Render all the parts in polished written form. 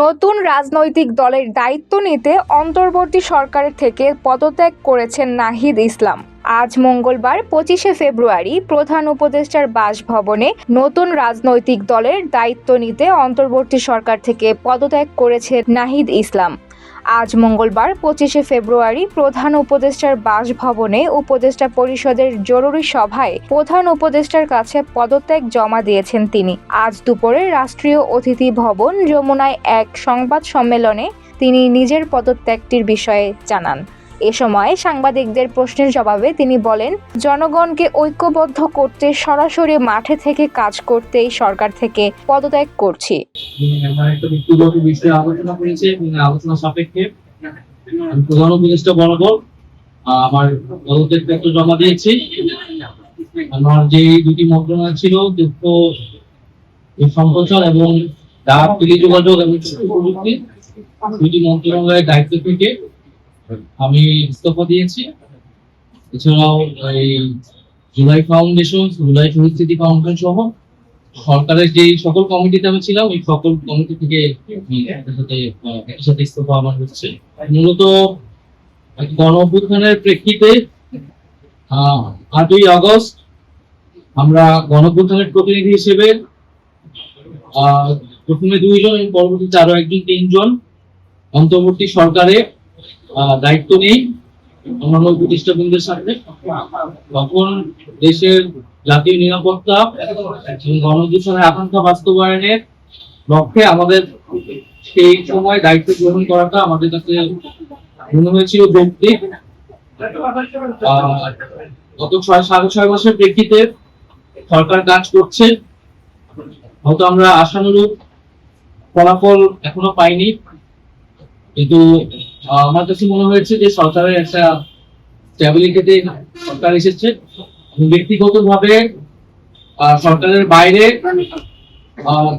নতুন রাজনৈতিক দলের দায়িত্ব নিতে অন্তর্বর্তী সরকারের থেকে পদত্যাগ করেছেন নাহিদ ইসলাম। আজ মঙ্গলবার 25শে ফেব্রুয়ারি প্রধান উপদেষ্টার বাসভবনে নতুন রাজনৈতিক দলের দায়িত্ব নিতে অন্তর্বর্তী সরকার থেকে পদত্যাগ করেছে নাহিদ ইসলাম। আজ মঙ্গলবার 25শে ফেব্রুয়ারি প্রধান উপদেষ্টার বাসভবনে উপদেষ্টা পরিষদের জরুরি সভায় প্রধান উপদেষ্টার কাছে পদত্যাগ জমা দিয়েছেন তিনি। আজ দুপুরে রাষ্ট্রীয় অতিথি ভবন যমুনায় এক সংবাদ সম্মেলনে তিনি নিজের পদত্যাগটির বিষয়ে জানান। এ সময় সাংবাদিকদের প্রশ্নের জবাবে তিনি বলেন, জনগণকে ঐক্যবদ্ধ করতে সরাসরি মাঠে থেকে কাজ করতেই সরকার থেকে পদত্যাগ করছি। আলোচনা সাপেক্ষে আমি প্রধান উপদেষ্টা বরাবর আমার পদত্যাগপত্র জমা দিয়েছি। আমার যে দুটি মন্ত্রণালয় ছিল, তথ্য সম্প্রচার এবং ডাক টেলিযোগাযোগ এবং প্রযুক্তি, দুটি মন্ত্রণালয়ের দায়িত্ব থেকে আমি ইস্তফা দিয়েছি। এছাড়াও এই জুলাই ফাউন্ডেশন, জুলাই শহীদ স্মৃতি ফাউন্ডেশন সহ সরকারের যে সকল কমিটিতে আমি ছিলাম, এই সকল কমিটি থেকে একই সাথে ইস্তফা আমার হচ্ছে। মূলত গণ অভ্যুত্থানের প্রেক্ষিতে 8ই আগস্ট আমরা গণ অভ্যুত্থানের প্রতিনিধি হিসেবে প্রথমে 2 জন এবং পরবর্তীতে আরো 3 জন অন্তর্বর্তী সরকারে দায়িত্ব নেই অন্যান্য প্রতিষ্ঠানদের সাথে। তখন দেশের জাতীয় নিরাপত্তা এবং গণঅভ্যুত্থানের আকাঙ্ক্ষা বাস্তবায়নের লক্ষ্যে আমাদের সেই সময় দায়িত্ব গ্রহণ করাটা আমাদের কাছে মনে হয়েছিল যৌক্তিক। গত 6.5 মাসের প্রেক্ষিতে সরকার কাজ করছে, হয়তো আমরা আশানুরূপ ফলাফল এখনো পাইনি, কিন্তু আমার কাছে মনে হয়েছে যে সরকারের একটা স্ট্যাবিলিটিতে সরকার এসেছে। ব্যক্তিগতভাবে সরকারের বাইরে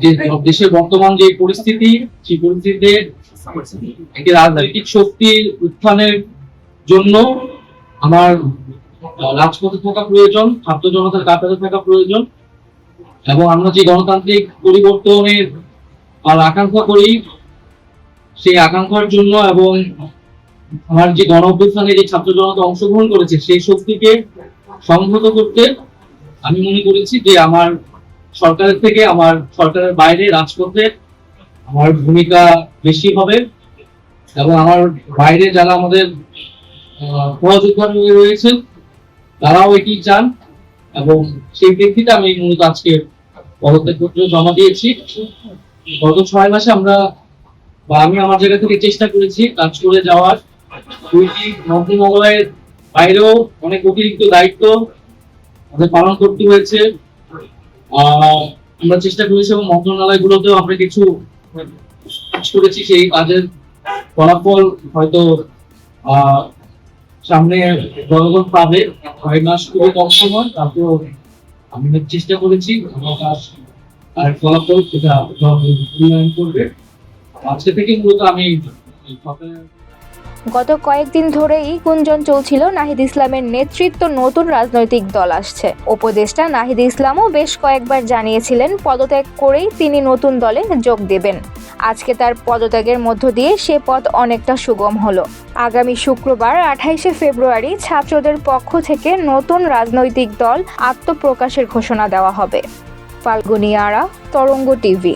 যে দেশের বর্তমান যে পরিস্থিতি, সেই পরিস্থিতিতে একটি রাজনৈতিক শক্তির উত্থানের জন্য আমার রাজপথে থাকা প্রয়োজন, ছাত্র জনতার কাতারে থাকা প্রয়োজন, এবং আমরা যে গণতান্ত্রিক পরিবর্তনের আকাঙ্ক্ষা করি, সেই আকাঙ্ক্ষার জন্য এবং আমার যে গণ অভ্যুত্থানে যে ছাত্র জনতা অংশগ্রহণ করেছে, সেই শক্তিকে সংহত করতে আমি মনে করেছি যে আমার সরকারের থেকে আমার সরকারের বাইরে রাজপথে আমার ভূমিকা বেশি হবে, এবং আমার বাইরে যারা আমাদের সহযোদ্ধা রয়েছেন তারাও এটি চান, এবং সেই প্রেক্ষিতে আমি মূলত আজকে পদত্যাগপত্র জমা দিয়েছি। গত 6 মাসে আমি আমার জায়গা থেকে চেষ্টা করেছি কাজ করে যাওয়ার। 2টি মন্ত্রণালয়ের বাইরেও অনেক অতিরিক্ত দায়িত্ব আমাদের পালন করতে হয়েছে। আমরা চেষ্টা করেছি এবং মন্ত্রণালয়গুলোতেও আমরা কিছু কাজ করেছি। সেই কাজের ফলাফল হয়তো সামনে জনগণ পাবে। 6 মাস খুবই কম সময়, তারপর আমি চেষ্টা করেছি আমার কাজ আর ফলাফল সেটা মূল্যায়ন করবে। আজকে থেকে মূলত আমি গত কয়েকদিন ধরেই গুঞ্জন চলছিল নাহিদ ইসলামের নেতৃত্ব নতুন রাজনৈতিক দল আসছে। উপদেষ্টা নাহিদ ইসলামও বেশ কয়েকবার জানিয়েছিলেন পদত্যাগ করেই তিনি নতুন দলে যোগ দেবেন। আজকে তার পদত্যাগের মধ্য দিয়ে সে পথ অনেকটা সুগম হলো। আগামী শুক্রবার 28শে ফেব্রুয়ারি ছাত্রদের পক্ষ থেকে নতুন রাজনৈতিক দল আত্মপ্রকাশের ঘোষণা দেওয়া হবে। ফাল্গুনী আরা, তরঙ্গ টিভি।